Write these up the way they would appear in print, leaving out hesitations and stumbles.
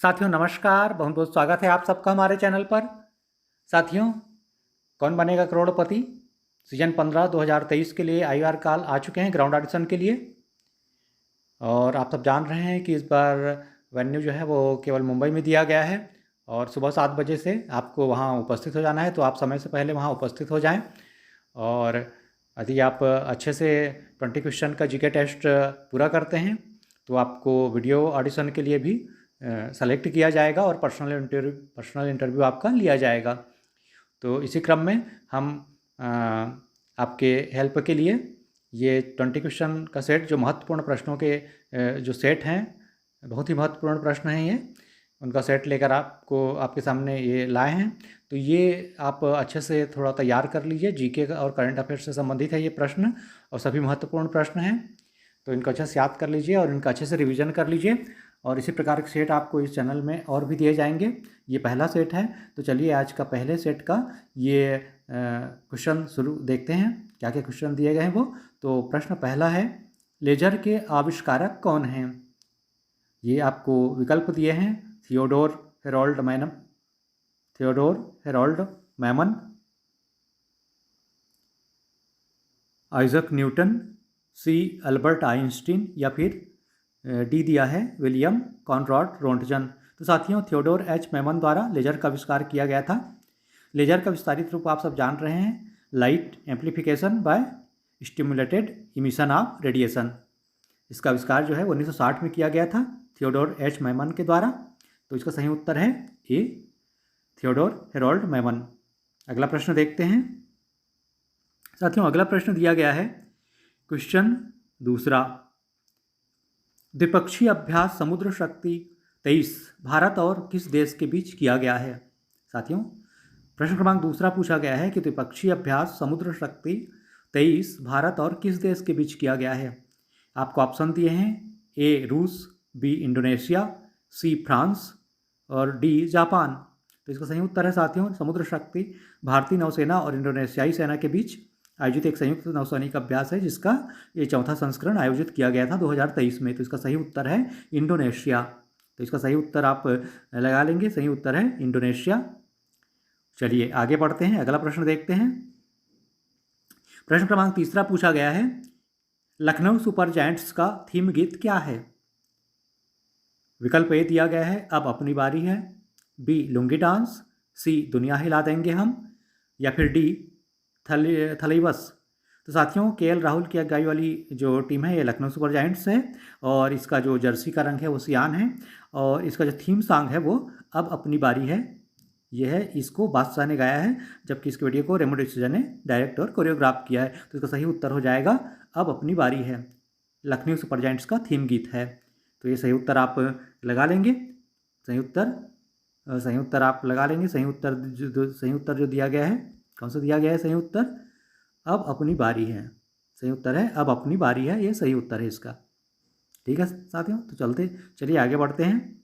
साथियों नमस्कार, बहुत बहुत स्वागत है आप सबका हमारे चैनल पर। साथियों, कौन बनेगा करोड़पति सीजन 15 2023 के लिए IR कॉल आ चुके हैं ग्राउंड ऑडिशन के लिए। और आप सब जान रहे हैं कि इस बार वेन्यू जो है वो केवल मुंबई में दिया गया है और सुबह 7 बजे से आपको वहाँ उपस्थित हो जाना है। तो आप समय से पहले वहाँ उपस्थित हो जाएं। और यदि आप अच्छे से 20 क्वेश्चन का जीके टेस्ट पूरा करते हैं तो आपको वीडियो ऑडिशन के लिए भी सेलेक्ट किया जाएगा और पर्सनल इंटरव्यू आपका लिया जाएगा। तो इसी क्रम में हम आपके हेल्प के लिए ये 20 क्वेश्चन का सेट, जो महत्वपूर्ण प्रश्नों के जो सेट हैं, बहुत ही महत्वपूर्ण प्रश्न हैं ये, उनका सेट लेकर आपके सामने ये लाए हैं। तो ये आप अच्छे से थोड़ा तैयार कर लीजिए। जीके और करंट अफेयर्स से संबंधित है ये प्रश्न और सभी महत्वपूर्ण प्रश्न हैं। तो इनको अच्छे से याद कर लीजिए और इनका अच्छे से रिवीजन कर लीजिए। और इसी प्रकार के सेट आपको इस चैनल में और भी दिए जाएंगे। ये पहला सेट है। तो चलिए आज का पहले सेट का ये क्वेश्चन शुरू देखते हैं, क्या क्या क्वेश्चन दिए गए हैं वो। तो प्रश्न पहला है, लेजर के आविष्कारक कौन हैं? ये आपको विकल्प दिए हैं, Theodore Harold Memon, Isaac Newton, सी अल्बर्ट आइंस्टीन, या फिर डी दिया है विलियम कॉनरॉड रोंटगन। तो साथियों, थियोडोर एच मैमन द्वारा लेजर का आविष्कार किया गया था। लेजर का विस्तारित रूप आप सब जान रहे हैं, light amplification by stimulated emission of radiation. इसका आविष्कार जो है 1960 में किया गया था थियोडोर एच मैमन के द्वारा। तो इसका सही उत्तर है ए, थियोडोर हेरोल्ड मैमन। अगला प्रश्न देखते हैं। साथियों, अगला प्रश्न दिया गया है, क्वेश्चन दूसरा, द्विपक्षीय अभ्यास समुद्र शक्ति 23 भारत और किस देश के बीच किया गया है? साथियों, प्रश्न क्रमांक दूसरा पूछा गया है कि द्विपक्षीय अभ्यास समुद्र शक्ति 23 भारत और किस देश के बीच किया गया है? आपको ऑप्शन दिए हैं, ए रूस, बी इंडोनेशिया, सी फ्रांस और डी जापान। तो इसका सही उत्तर है साथियों, समुद्र शक्ति भारतीय नौसेना और इंडोनेशियाई सेना के बीच आयोजित एक संयुक्त नौसैनिक अभ्यास है, जिसका ये चौथा संस्करण आयोजित किया गया था 2023 में। तो इसका सही उत्तर है इंडोनेशिया। तो इसका सही उत्तर आप लगा लेंगे, सही उत्तर है इंडोनेशिया। चलिए आगे बढ़ते हैं, अगला प्रश्न देखते हैं। प्रश्न क्रमांक तीसरा पूछा गया है, लखनऊ सुपर जायंट्स का थीम गीत क्या है? विकल्प ए दिया गया है, अब अपनी बारी है, बी लुंगी डांस, सी दुनिया हिला देंगे हम, या फिर डी थलीबस। तो साथियों, KL राहुल की अगुवाई वाली जो टीम है ये लखनऊ सुपर जायंट्स है और इसका जो जर्सी का रंग है वो सियान है और इसका जो थीम सॉन्ग है वो अब अपनी बारी है। ये है, इसको बादशाह ने गाया है, जबकि इसके वीडियो को रेमो डिसूजा ने डायरेक्ट और कोरियोग्राफ किया है। तो इसका सही उत्तर हो जाएगा अब अपनी बारी है, लखनऊ सुपर जायंट्स का थीम गीत है। तो ये सही उत्तर आप लगा लेंगे, सही उत्तर आप लगा लेंगे। सही उत्तर जो दिया गया है, कौन सा दिया गया है सही उत्तर? अब अपनी बारी है। सही उत्तर है अब अपनी बारी है, ये सही उत्तर है इसका। ठीक है साथियों, तो चलिए आगे बढ़ते हैं,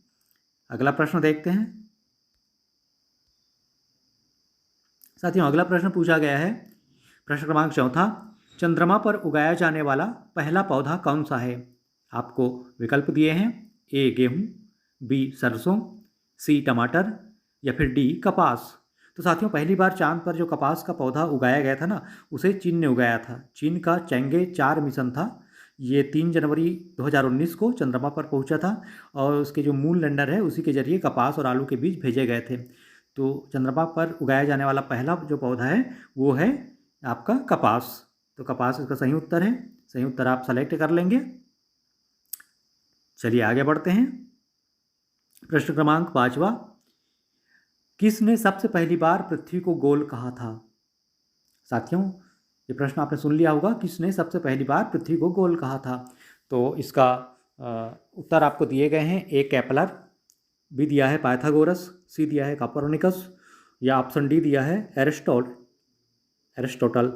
अगला प्रश्न देखते हैं। साथियों, अगला प्रश्न पूछा गया है, प्रश्न क्रमांक चौथा, चंद्रमा पर उगाया जाने वाला पहला पौधा कौन सा है? आपको विकल्प दिए हैं, ए गेहूं, बी सरसों, सी टमाटर, या फिर डी कपास। तो साथियों, पहली बार चांद पर जो कपास का पौधा उगाया गया था ना, उसे चीन ने उगाया था। चीन का चैंगे 4 मिशन था, ये 3 जनवरी 2019 को चंद्रमा पर पहुंचा था और उसके जो मून लैंडर है उसी के जरिए कपास और आलू के बीज भेजे गए थे। तो चंद्रमा पर उगाया जाने वाला पहला जो पौधा है वो है आपका कपास। तो कपास इसका सही उत्तर है, सही उत्तर आप सेलेक्ट कर लेंगे। चलिए आगे बढ़ते हैं, प्रश्न क्रमांक 5वां, किसने सबसे पहली बार पृथ्वी को गोल कहा था? साथियों, ये प्रश्न आपने सुन लिया होगा, किसने सबसे पहली बार पृथ्वी को गोल कहा था? तो इसका उत्तर आपको दिए गए हैं, ए केपलर, बी दिया है पाइथागोरस, सी दिया है कोपरनिकस, या ऑप्शन डी दिया है एरिस्टोटल।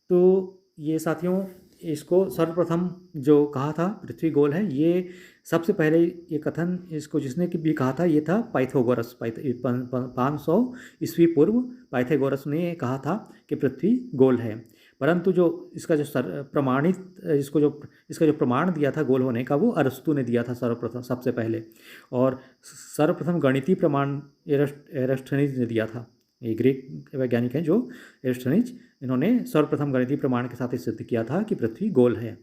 तो ये साथियों, इसको सर्वप्रथम जो कहा था पृथ्वी गोल है, ये सबसे पहले ये कथन इसको जिसने भी कहा था ये था पाइथागोरस। 500 ईस्वी पूर्व पाइथागोरस ने कहा था कि पृथ्वी गोल है। परंतु जो इसका जो प्रमाणित इसका जो प्रमाण दिया था गोल होने का वो अरस्तु ने दिया था सर्वप्रथम सबसे पहले। और सर्वप्रथम गणितीय प्रमाण एरस्टोनीज ने दिया था। ये ग्रीक वैज्ञानिक हैं जो एरस्टोनीज, इन्होंने सर्वप्रथम गणितीय प्रमाण के साथ ये सिद्ध किया था कि पृथ्वी गोल है।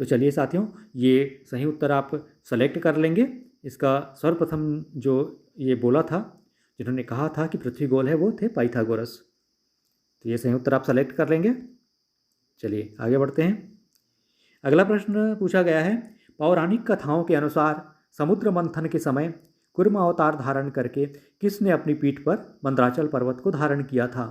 तो चलिए साथियों, ये सही उत्तर आप सेलेक्ट कर लेंगे। इसका सर्वप्रथम जो ये बोला था, जिन्होंने कहा था कि पृथ्वी गोल है, वो थे पाइथागोरस। तो ये सही उत्तर आप सेलेक्ट कर लेंगे। चलिए आगे बढ़ते हैं। अगला प्रश्न पूछा गया है, पौराणिक कथाओं के अनुसार समुद्र मंथन के समय कूर्म अवतार धारण करके किसने अपनी पीठ पर मंदराचल पर्वत को धारण किया था?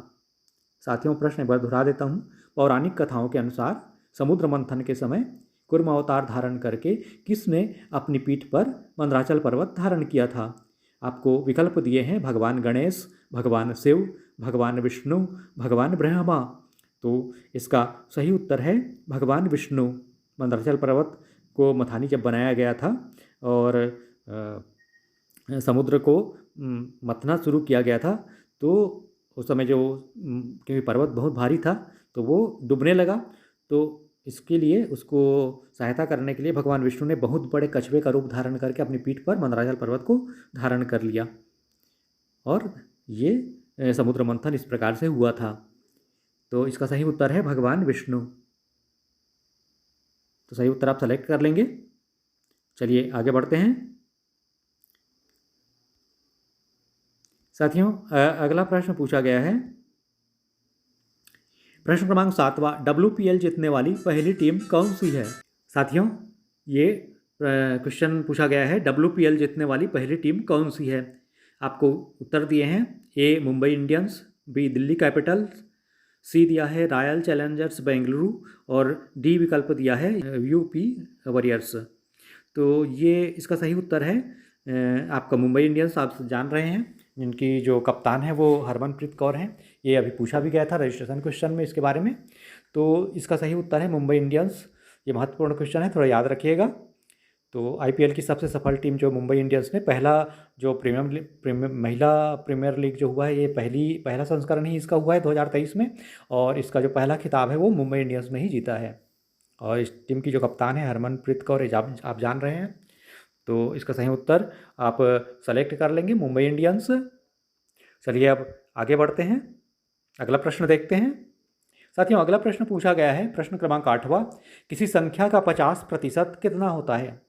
साथियों, प्रश्न एक बार दोहरा देता हूँ। पौराणिक कथाओं के अनुसार समुद्र मंथन के समय कूर्म अवतार धारण करके किसने अपनी पीठ पर मंदराचल पर्वत धारण किया था? आपको विकल्प दिए हैं भगवान गणेश, भगवान शिव, भगवान विष्णु, भगवान ब्रह्मा। तो इसका सही उत्तर है भगवान विष्णु। मंदराचल पर्वत को मथानी जब बनाया गया था और समुद्र को मथना शुरू किया गया था, तो उस समय जो क्योंकि पर्वत बहुत भारी था तो वो डूबने लगा। तो इसके लिए उसको सहायता करने के लिए भगवान विष्णु ने बहुत बड़े कछुए का रूप धारण करके अपनी पीठ पर मंदराचल पर्वत को धारण कर लिया और ये समुद्र मंथन इस प्रकार से हुआ था। तो इसका सही उत्तर है भगवान विष्णु। तो सही उत्तर आप सेलेक्ट कर लेंगे। चलिए आगे बढ़ते हैं। साथियों, अगला प्रश्न पूछा गया है, प्रश्न क्रमांक 7वां, WPL जीतने वाली पहली टीम कौन सी है? साथियों, ये क्वेश्चन पूछा गया है, WPL जीतने वाली पहली टीम कौन सी है? आपको उत्तर दिए हैं, A Mumbai Indians, B Delhi Capitals, C दिया है रॉयल चैलेंजर्स बेंगलुरु और डी विकल्प दिया है यूपी वॉरियर्स। तो ये इसका सही उत्तर है आपका मुंबई इंडियंस। आप जान रहे हैं जिनकी जो कप्तान है वो हरमनप्रीत कौर हैं। ये अभी पूछा भी गया था रजिस्ट्रेशन क्वेश्चन में इसके बारे में। तो इसका सही उत्तर है मुंबई इंडियंस। ये महत्वपूर्ण क्वेश्चन है, थोड़ा याद रखिएगा। तो IPL की सबसे सफल टीम जो मुंबई इंडियंस ने, पहला जो महिला प्रीमियर लीग जो हुआ है, ये पहला संस्करण ही इसका हुआ है 2023 में, और इसका जो पहला खिताब है वो मुंबई इंडियंस ने ही जीता है। और इस टीम की जो कप्तान है हरमनप्रीत कौर, आप जान रहे हैं। तो इसका सही उत्तर आप सेलेक्ट कर लेंगे मुंबई इंडियंस। चलिए अब आगे बढ़ते हैं, अगला प्रश्न देखते हैं। साथियों, अगला प्रश्न पूछा गया है, प्रश्न क्रमांक 8वां, किसी संख्या का 50% कितना होता है?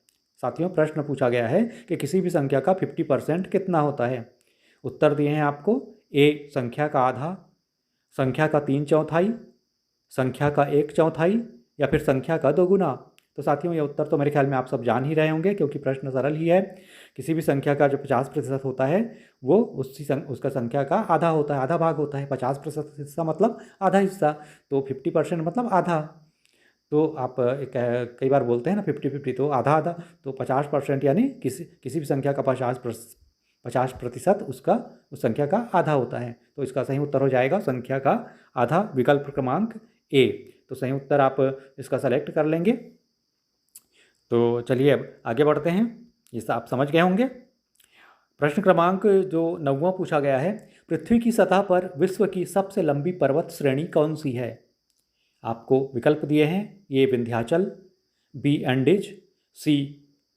साथियों, प्रश्न पूछा गया है कि किसी भी संख्या का 50% कितना होता है? उत्तर दिए हैं आपको, ए संख्या का आधा, संख्या का 3/4, संख्या का 1/4 या फिर संख्या का 2 गुना। तो साथियों, ये उत्तर तो मेरे ख्याल में आप सब जान ही रहे होंगे क्योंकि प्रश्न सरल ही है। किसी भी संख्या का जो 50% होता है वो उसका संख्या का आधा होता है, आधा भाग होता है। 50% हिस्सा मतलब आधा हिस्सा, तो 50% मतलब आधा। तो आप कई बार बोलते हैं ना 50-50, तो आधा आधा, तो 50% यानी किसी भी संख्या का 50% उसका उस संख्या का आधा होता है। तो इसका सही उत्तर हो जाएगा संख्या का आधा, विकल्प क्रमांक ए। तो सही उत्तर आप इसका सेलेक्ट कर लेंगे। तो चलिए अब आगे बढ़ते हैं, इस आप समझ गए होंगे। प्रश्न क्रमांक जो 9वां पूछा गया है, पृथ्वी की सतह पर विश्व की सबसे लंबी पर्वत श्रेणी कौन सी है? आपको विकल्प दिए हैं, ए विंध्याचल, बी एंडीज, सी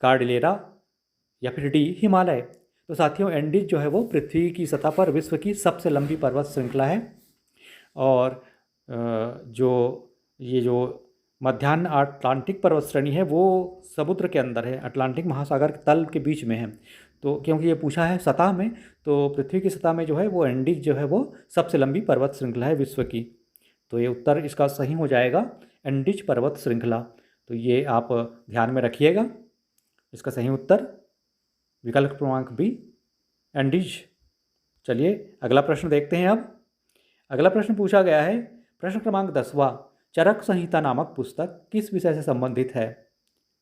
कार्डिलेरा या फिर डी हिमालय। तो साथियों, एंडीज जो है वो पृथ्वी की सतह पर विश्व की सबसे लंबी पर्वत श्रृंखला है। और जो मध्यान्ह अटलांटिक पर्वत श्रेणी है वो समुद्र के अंदर है, अटलांटिक महासागर तल के बीच में है। तो क्योंकि ये पूछा है सतह में, तो पृथ्वी की सतह में जो है वो एंडीज जो है वो सबसे लंबी पर्वत श्रृंखला है विश्व की। तो ये उत्तर इसका सही हो जाएगा, एंडीज पर्वत श्रृंखला। तो ये आप ध्यान में रखिएगा, इसका सही उत्तर विकल्प क्रमांक बी, एंडीज। चलिए अगला प्रश्न देखते हैं। अब अगला प्रश्न पूछा गया है, प्रश्न क्रमांक 10वां, चरक संहिता नामक पुस्तक किस विषय से संबंधित है?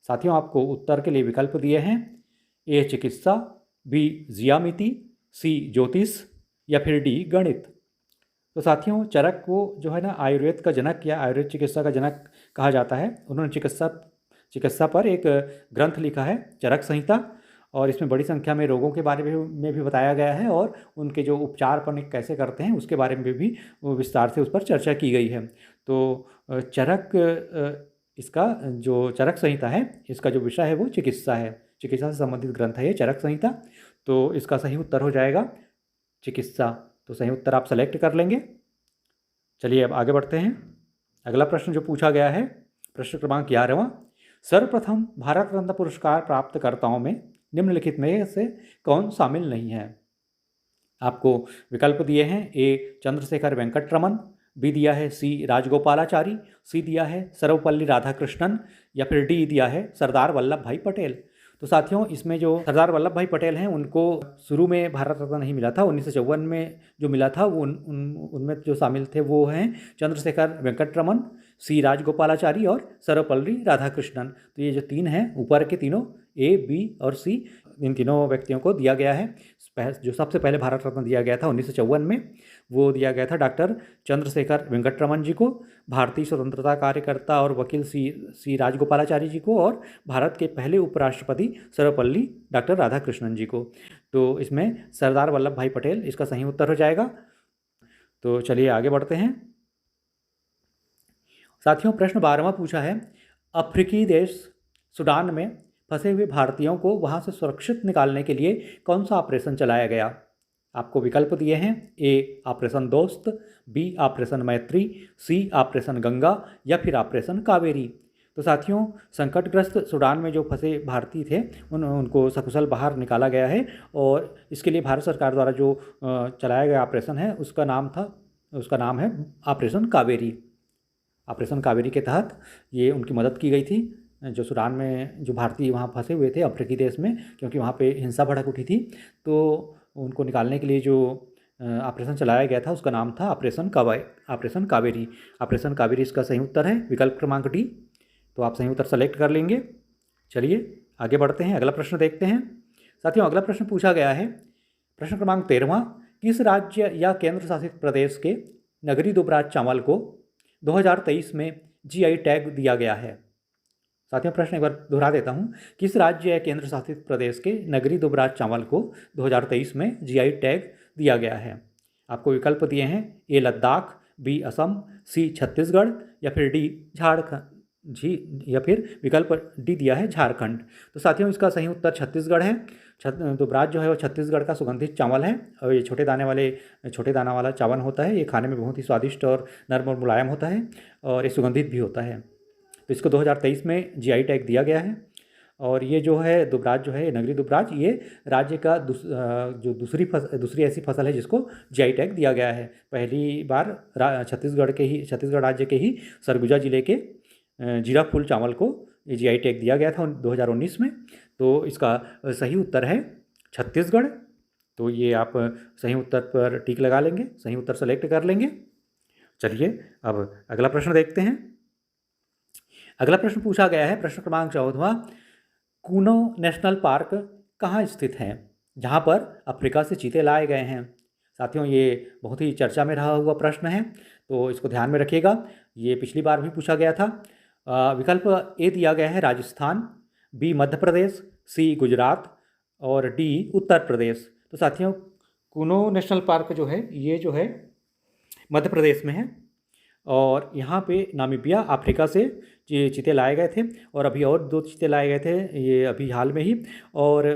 साथियों, आपको उत्तर के लिए विकल्प दिए हैं, ए चिकित्सा, बी ज्यामिति, सी ज्योतिष या फिर डी गणित। तो साथियों, चरक को जो है ना आयुर्वेद का जनक या आयुर्वेद चिकित्सा का जनक कहा जाता है। उन्होंने चिकित्सा पर एक ग्रंथ लिखा है, चरक संहिता, और इसमें बड़ी संख्या में रोगों के बारे में भी बताया गया है और उनके जो उपचार अपन कैसे करते हैं उसके बारे में भी विस्तार से उस पर चर्चा की गई है। तो चरक इसका जो चरक संहिता है, इसका जो विषय है वो चिकित्सा है, चिकित्सा से संबंधित ग्रंथ है ये चरक संहिता। तो इसका सही उत्तर हो जाएगा चिकित्सा। तो सही उत्तर आप सेलेक्ट कर लेंगे। चलिए अब आगे बढ़ते हैं। अगला प्रश्न जो पूछा गया है, प्रश्न क्रमांक 11वां, सर्वप्रथम भारत रत्न पुरस्कार प्राप्तकर्ताओं में निम्नलिखित में से कौन शामिल नहीं है? आपको विकल्प दिए हैं, ए चंद्रशेखर वेंकट रमन, बी दिया है सी राजगोपालाचारी, सी दिया है सर्वपल्ली राधाकृष्णन, या फिर डी दिया है सरदार वल्लभ भाई पटेल। तो साथियों, इसमें जो सरदार वल्लभ भाई पटेल हैं उनको शुरू में भारत रत्न नहीं मिला था, 1954 में जो मिला था वो उनमें जो शामिल थे वो हैं चंद्रशेखर वेंकट रमन, सी राजगोपालाचारी और सर्वपल्ली राधाकृष्णन। तो ये जो तीन हैं ऊपर के तीनों, ए बी और सी, इन तीनों व्यक्तियों को दिया गया है। जो सबसे पहले भारत रत्न दिया गया था 1954 में, वो दिया गया था डॉक्टर चंद्रशेखर वेंकट रमन जी को, भारतीय स्वतंत्रता कार्यकर्ता और वकील सी राजगोपालाचारी जी को, और भारत के पहले उपराष्ट्रपति सर्वपल्ली डॉक्टर राधाकृष्णन जी को। तो इसमें सरदार वल्लभ भाई पटेल इसका सही उत्तर हो जाएगा। तो चलिए आगे बढ़ते हैं। साथियों, प्रश्न 12वां पूछा है, अफ्रीकी देश सूडान में फंसे हुए भारतीयों को वहां से सुरक्षित निकालने के लिए कौन सा ऑपरेशन चलाया गया? आपको विकल्प दिए हैं, ए ऑपरेशन दोस्त, बी ऑपरेशन मैत्री, सी ऑपरेशन गंगा, या फिर ऑपरेशन कावेरी। तो साथियों, संकटग्रस्त सूडान में जो फंसे भारतीय थे उनको सकुशल बाहर निकाला गया है, और इसके लिए भारत सरकार द्वारा जो चलाया गया ऑपरेशन है उसका नाम है ऑपरेशन कावेरी। ऑपरेशन कावेरी के तहत ये उनकी मदद की गई थी, जो सूडान में जो भारतीय वहाँ फंसे हुए थे अफ्रीकी देश में, क्योंकि वहाँ पे हिंसा भड़क उठी थी। तो उनको निकालने के लिए जो ऑपरेशन चलाया गया था उसका नाम था ऑपरेशन कावेरी। ऑपरेशन कावेरी इसका सही उत्तर है, विकल्प क्रमांक डी। तो आप सही उत्तर सेलेक्ट कर लेंगे। चलिए आगे बढ़ते हैं, अगला प्रश्न देखते हैं। साथियों, अगला प्रश्न पूछा गया है, प्रश्न क्रमांक 13वां, किस राज्य या केंद्र शासित प्रदेश के नगरी दुबराज चावल को 2023 में जीआई टैग दिया गया है? साथियों, प्रश्न एक बार दोहरा देता हूँ, किस राज्य या केंद्र शासित प्रदेश के नगरी दुबराज चावल को 2023 में जीआई टैग दिया गया है? आपको विकल्प दिए हैं, ए लद्दाख, बी असम, सी छत्तीसगढ़, या फिर डी झारखंड या फिर विकल्प डी दिया है झारखंड। तो साथियों, इसका सही उत्तर छत्तीसगढ़ है। दुबराज जो है वो छत्तीसगढ़ का सुगंधित चावल है, और ये छोटे दाना वाला चावल होता है। ये खाने में बहुत ही स्वादिष्ट और नर्म और मुलायम होता है, और ये सुगंधित भी होता है। तो इसको 2023 में जीआई टैग दिया गया है। और ये जो है दुबराज जो है नगरी दुबराज, ये राज्य का जो दूसरी ऐसी फसल है जिसको जीआई टैग दिया गया है। पहली बार छत्तीसगढ़ राज्य के ही सरगुजा जिले के जीरा फूल चावल को ये जीआई टैग दिया गया था 2019 में। तो इसका सही उत्तर है छत्तीसगढ़। तो ये आप सही उत्तर पर टिक लगा लेंगे, सही उत्तर सेलेक्ट कर लेंगे। चलिए अब अगला प्रश्न देखते हैं। अगला प्रश्न पूछा गया है, प्रश्न क्रमांक 14वां, कूनो नेशनल पार्क कहाँ स्थित है जहाँ पर अफ्रीका से चीते लाए गए हैं? साथियों, ये बहुत ही चर्चा में रहा हुआ प्रश्न है, तो इसको ध्यान में रखिएगा। ये पिछली बार भी पूछा गया था। विकल्प ए दिया गया है राजस्थान, बी मध्य प्रदेश, सी गुजरात, और डी उत्तर प्रदेश। तो साथियों, कूनो नेशनल पार्क जो है ये जो है मध्य प्रदेश में है, और यहाँ पे नामीबिया अफ्रीका से ये चीते लाए गए थे, और अभी और 2 चीते लाए गए थे ये अभी हाल में ही। और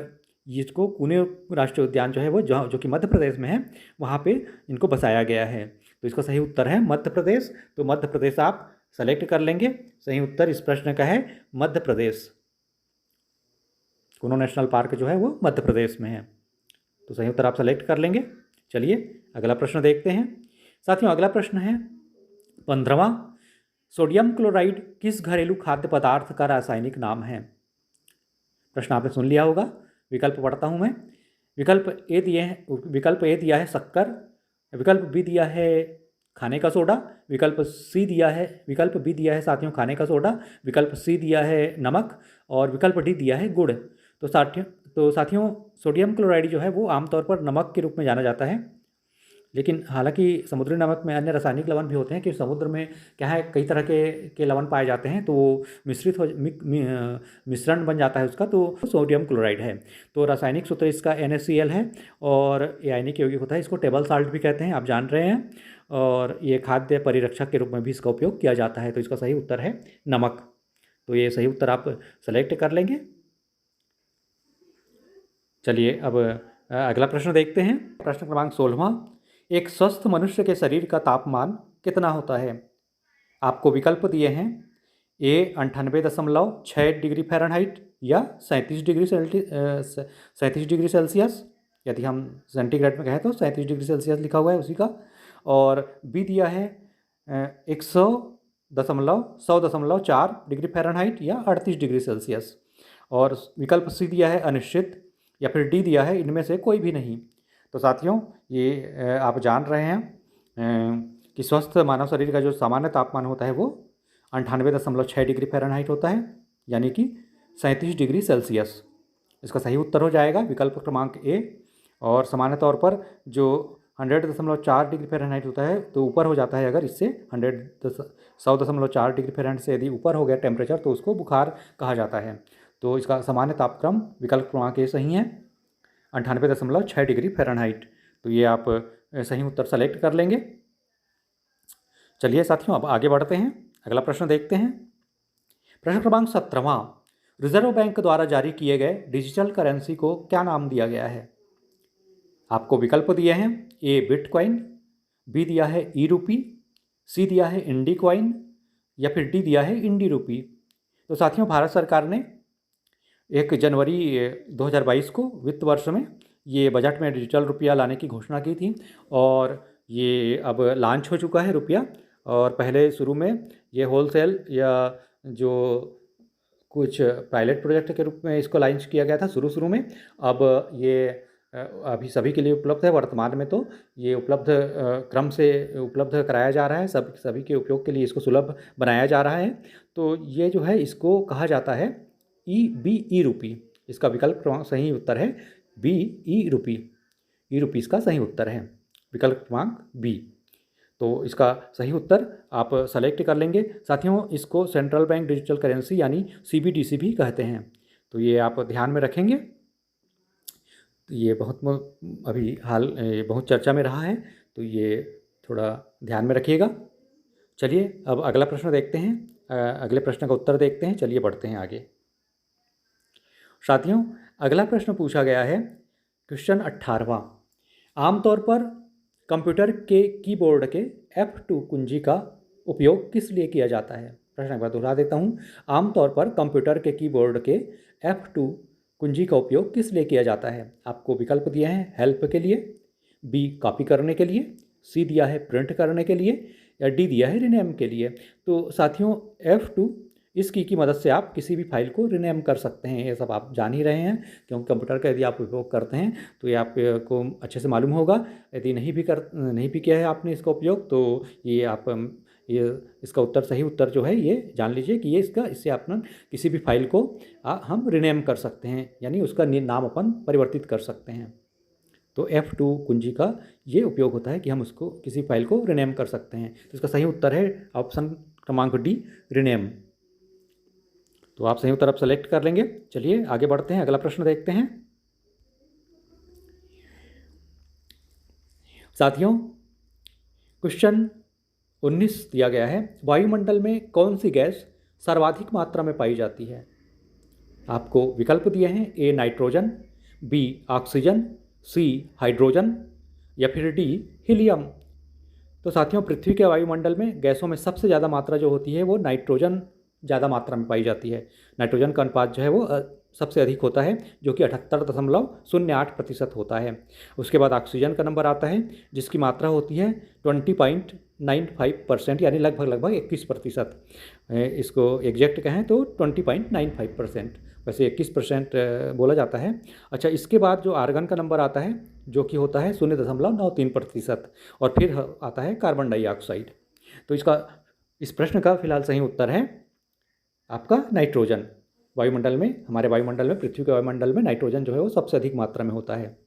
इसको कूनो राष्ट्रीय उद्यान जो है वो जो कि मध्य प्रदेश में है, वहाँ पे इनको बसाया गया है। तो इसका सही उत्तर है मध्य प्रदेश। तो मध्य प्रदेश आप सेलेक्ट कर लेंगे। सही उत्तर इस प्रश्न का है मध्य प्रदेश। कूनो नेशनल पार्क जो है वो मध्य प्रदेश में है, तो सही उत्तर आप सेलेक्ट कर लेंगे। चलिए अगला प्रश्न देखते हैं। साथियों, अगला प्रश्न है 15वां, सोडियम क्लोराइड किस घरेलू खाद्य पदार्थ का रासायनिक नाम है? प्रश्न आपने सुन लिया होगा। विकल्प पढ़ता हूँ मैं। विकल्प ए दिया है शक्कर, विकल्प बी दिया है खाने का सोडा, विकल्प बी दिया है साथियों खाने का सोडा, विकल्प सी दिया है नमक, और विकल्प डी दिया है गुड़। तो साथियों सोडियम क्लोराइड जो है वो आमतौर पर नमक के रूप में जाना जाता है, लेकिन हालांकि समुद्री नमक में अन्य रासायनिक लवण भी होते हैं कि समुद्र में क्या है कई तरह के लवण पाए जाते हैं, तो वो मिश्रण बन जाता है उसका, तो सोडियम क्लोराइड है। तो रासायनिक सूत्र इसका NaCl है, और ये आयनिक यौगिक होता है, इसको टेबल साल्ट भी कहते हैं, आप जान रहे हैं। और ये खाद्य परिरक्षक के रूप में भी इसका उपयोग किया जाता है। तो इसका सही उत्तर है नमक। तो ये सही उत्तर आप सेलेक्ट कर लेंगे। चलिए अब अगला प्रश्न देखते हैं। प्रश्न क्रमांक 16वां, एक स्वस्थ मनुष्य के शरीर का तापमान कितना होता है? आपको विकल्प दिए हैं ए 98.6 डिग्री फ़ारेनहाइट या 37 डिग्री सेल्सियस, यदि हम सेंटीग्रेड में कहें तो 37 डिग्री सेल्सियस लिखा हुआ है उसी का। और बी दिया है 100.4 डिग्री फ़ारेनहाइट या 38 डिग्री सेल्सियस। और विकल्प सी दिया है अनिश्चित, या फिर डी दिया है इनमें से कोई भी नहीं। तो साथियों ये आप जान रहे हैं कि स्वस्थ मानव शरीर का जो सामान्य तापमान होता है वो 98.6 डिग्री फ़ारेनहाइट होता है, यानी कि 37 डिग्री सेल्सियस। इसका सही उत्तर हो जाएगा विकल्प क्रमांक ए। और सामान्य तौर पर जो 100.4 डिग्री फ़ारेनहाइट होता है तो ऊपर हो जाता है, अगर इससे 100.4 डिग्री फ़ारेनहाइट से यदि ऊपर हो गया टेम्परेचर तो उसको बुखार कहा जाता है। तो इसका सामान्य तापक्रम विकल्प क्रमांक ए सही है, 98.6 डिग्री फ़ारेनहाइट। तो ये आप सही उत्तर सेलेक्ट कर लेंगे। चलिए साथियों अब आगे बढ़ते हैं, अगला प्रश्न देखते हैं। प्रश्न क्रमांक 17वां, रिजर्व बैंक द्वारा जारी किए गए डिजिटल करेंसी को क्या नाम दिया गया है? आपको विकल्प दिए हैं ए बिटकॉइन, बी दिया है ई रूपी, सी दिया है इंडी कॉइन या फिर डी दिया है इंडी रूपी। तो साथियों भारत सरकार ने 1 जनवरी 2022 को वित्त वर्ष में ये बजट में डिजिटल रुपया लाने की घोषणा की थी, और ये अब लॉन्च हो चुका है रुपया। और पहले शुरू में ये होलसेल या जो कुछ पायलट प्रोजेक्ट के रूप में इसको लॉन्च किया गया था शुरू में। अब ये अभी सभी के लिए उपलब्ध है। वर्तमान में तो ये उपलब्ध क्रम से उपलब्ध कराया जा रहा है, सभी के उपयोग के लिए इसको सुलभ बनाया जा रहा है। तो ये जो है इसको कहा जाता है ई रूपी। इसका विकल्प क्रमांक सही उत्तर है बी ई रूपी। ई रूपी इसका सही उत्तर है, विकल्प क्रमांक बी। तो इसका सही उत्तर आप सेलेक्ट कर लेंगे। साथियों इसको सेंट्रल बैंक डिजिटल करेंसी यानी CBDC भी कहते हैं। तो ये आप ध्यान में रखेंगे। तो ये अभी हाल बहुत चर्चा में रहा है, तो ये थोड़ा ध्यान में रखिएगा। चलिए अब अगला प्रश्न देखते हैं, अगले प्रश्न का उत्तर देखते हैं। चलिए बढ़ते हैं आगे। साथियों अगला प्रश्न पूछा गया है, क्वेश्चन 18वां, आमतौर पर कंप्यूटर के कीबोर्ड के F2 कुंजी का उपयोग किस लिए किया जाता है? प्रश्न एक बार दोहरा देता हूँ। आमतौर पर कंप्यूटर के कीबोर्ड के F2 कुंजी का उपयोग किस लिए किया जाता है? आपको विकल्प दिए हैं हेल्प के लिए, बी कॉपी करने के लिए, सी दिया है प्रिंट करने के लिए या डी दिया है रिनेम के लिए। तो साथियों F2 इस की मदद से आप किसी भी फाइल को रिनेम कर सकते हैं। ये सब आप जान ही रहे हैं, क्योंकि कंप्यूटर का यदि आप उपयोग करते हैं तो ये आपको अच्छे से मालूम होगा। यदि नहीं भी किया है आपने इसका उपयोग, तो ये इसका उत्तर सही उत्तर जो है ये जान लीजिए कि इससे अपना किसी भी फाइल को हम रिनेम कर सकते हैं, यानी उसका नाम अपन परिवर्तित कर सकते हैं। तो F2 कुंजी का ये उपयोग होता है कि हम उसको किसी फाइल को रिनेम कर सकते हैं। तो इसका सही उत्तर है ऑप्शन क्रमांक डी रिनेम। तो आप सही उत्तर आप सेलेक्ट कर लेंगे। चलिए आगे बढ़ते हैं, अगला प्रश्न देखते हैं। साथियों क्वेश्चन 19 दिया गया है, वायुमंडल में कौन सी गैस सर्वाधिक मात्रा में पाई जाती है? आपको विकल्प दिए हैं A nitrogen, B oxygen, C hydrogen या फिर डी हीलियम। तो साथियों पृथ्वी के वायुमंडल में गैसों में सबसे ज़्यादा मात्रा जो होती है वो नाइट्रोजन ज़्यादा मात्रा में पाई जाती है। नाइट्रोजन का अनुपात जो है वो सबसे अधिक होता है, जो कि 78.08% होता है। उसके बाद ऑक्सीजन का नंबर आता है, जिसकी मात्रा होती है 20.95%, यानी लगभग 21%। इसको एग्जैक्ट कहें तो 20.95%, वैसे 21% बोला जाता है। अच्छा, इसके बाद जो आर्गन का नंबर आता है जो कि होता है 0.93%, और फिर आता है कार्बन डाइऑक्साइड। तो इस प्रश्न का फिलहाल सही उत्तर है आपका नाइट्रोजन। वायुमंडल में, हमारे वायुमंडल में, पृथ्वी के वायुमंडल में नाइट्रोजन जो है वो सबसे अधिक मात्रा में होता है।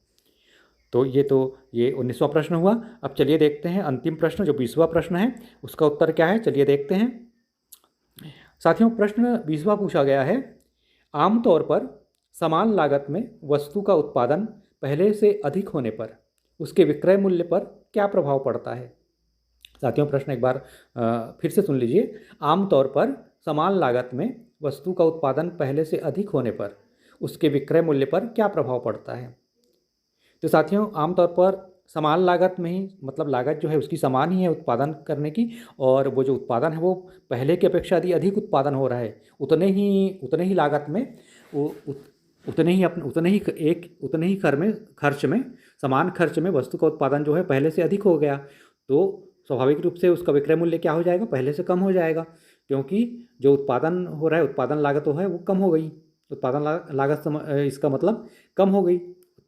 तो ये 19वां प्रश्न हुआ। अब चलिए देखते हैं अंतिम प्रश्न जो 20वां प्रश्न है, उसका उत्तर क्या है। चलिए देखते हैं साथियों। प्रश्न 20वां पूछा गया है, आमतौर पर समान लागत में वस्तु का उत्पादन पहले से अधिक होने पर उसके विक्रय मूल्य पर क्या प्रभाव पड़ता है? साथियों प्रश्न एक बार फिर से सुन लीजिए। आमतौर पर समान लागत में वस्तु का उत्पादन पहले से अधिक होने पर उसके विक्रय मूल्य पर क्या प्रभाव पड़ता है। तो साथियों आमतौर पर समान लागत में ही मतलब लागत जो है उसकी समान ही है उत्पादन करने की, और वो जो उत्पादन है वो पहले की अपेक्षा यदि अधिक उत्पादन हो रहा है उतने ही लागत में वो उतने ही खर्च में समान खर्च में वस्तु का उत्पादन जो है पहले से अधिक हो गया, तो स्वाभाविक रूप से उसका विक्रय मूल्य क्या हो जाएगा, पहले से कम हो जाएगा, क्योंकि जो उत्पादन हो रहा है उत्पादन लागत तो है वो कम हो गई। लागत इसका मतलब कम हो गई,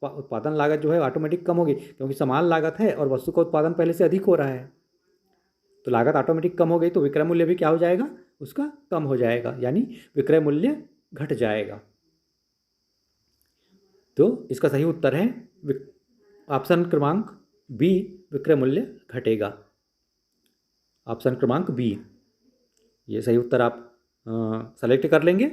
उत्पादन लागत जो है ऑटोमेटिक कम होगी, क्योंकि समान लागत है और वस्तु का उत्पादन पहले से अधिक हो रहा है, तो लागत ऑटोमेटिक कम हो गई, तो विक्रय मूल्य भी क्या हो जाएगा, उसका कम हो जाएगा, यानी विक्रय मूल्य घट जाएगा। तो इसका सही उत्तर है ऑप्शन क्रमांक बी, विक्रय मूल्य घटेगा। ऑप्शन क्रमांक बी, ये सही उत्तर आप सेलेक्ट कर लेंगे।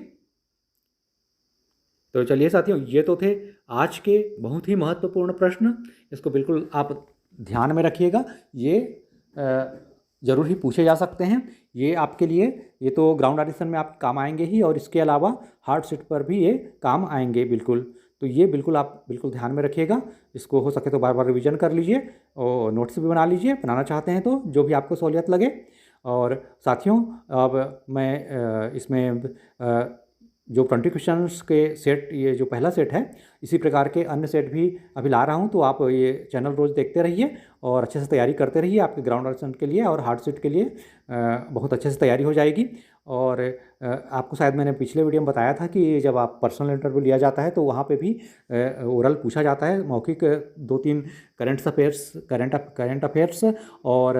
तो चलिए साथियों, ये तो थे आज के बहुत ही महत्वपूर्ण प्रश्न, इसको बिल्कुल आप ध्यान में रखिएगा, ये ज़रूर ही पूछे जा सकते हैं। ये आपके लिए, ये तो ग्राउंड ऑडिशन में आप काम आएंगे ही, और इसके अलावा हार्ड सीट पर भी ये काम आएंगे बिल्कुल। तो ये बिल्कुल आप बिल्कुल ध्यान में रखिएगा, इसको हो सके तो बार बार रिवीजन कर लीजिए और नोट्स भी बना लीजिए, बनाना चाहते हैं तो जो भी आपको सहूलियत लगे। और साथियों अब मैं इसमें जो 20 क्वेश्चंस के सेट, ये जो पहला सेट है, इसी प्रकार के अन्य सेट भी अभी ला रहा हूँ, तो आप ये चैनल रोज़ देखते रहिए और अच्छे से तैयारी करते रहिए। आपके ग्राउंड ऑडिशन के लिए और हार्ड सीट के लिए बहुत अच्छे से तैयारी हो जाएगी। और आपको शायद मैंने पिछले वीडियो में बताया था कि जब आप पर्सनल इंटरव्यू लिया जाता है तो वहाँ पे भी ओरल पूछा जाता है, मौखिक 2-3 करंट अफेयर्स और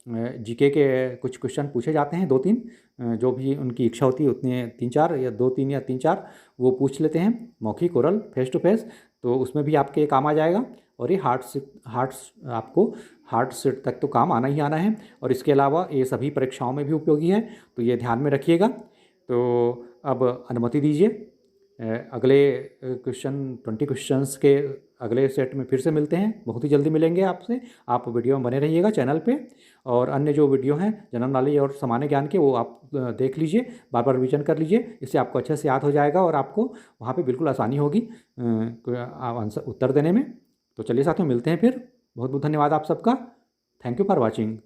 जीके के कुछ क्वेश्चन पूछे जाते हैं, 2-3 जो भी उनकी इच्छा होती है उतने 3-4 या 2-3 या 3-4 वो पूछ लेते हैं, मौखिक ओरल फेस टू फेस, तो उसमें भी आपके काम आ जाएगा। और ये आपको हार्ड सीट तक तो काम आना ही आना है, और इसके अलावा ये सभी परीक्षाओं में भी उपयोगी है, तो ये ध्यान में रखिएगा। तो अब अनुमति दीजिए, अगले 20 क्वेश्चंस के अगले सेट में फिर से मिलते हैं, बहुत ही जल्दी मिलेंगे आपसे। आप वीडियो में बने रहिएगा चैनल पे, और अन्य जो वीडियो हैं जनरल नॉलेज और सामान्य ज्ञान के वो आप देख लीजिए, बार बार रिवीजन कर लीजिए, इससे आपको अच्छे से याद हो जाएगा और आपको वहाँ पे बिल्कुल आसानी होगी आंसर उत्तर देने में। तो चलिए साथियों, मिलते हैं फिर। बहुत बहुत धन्यवाद आप सबका। Thank you for watching.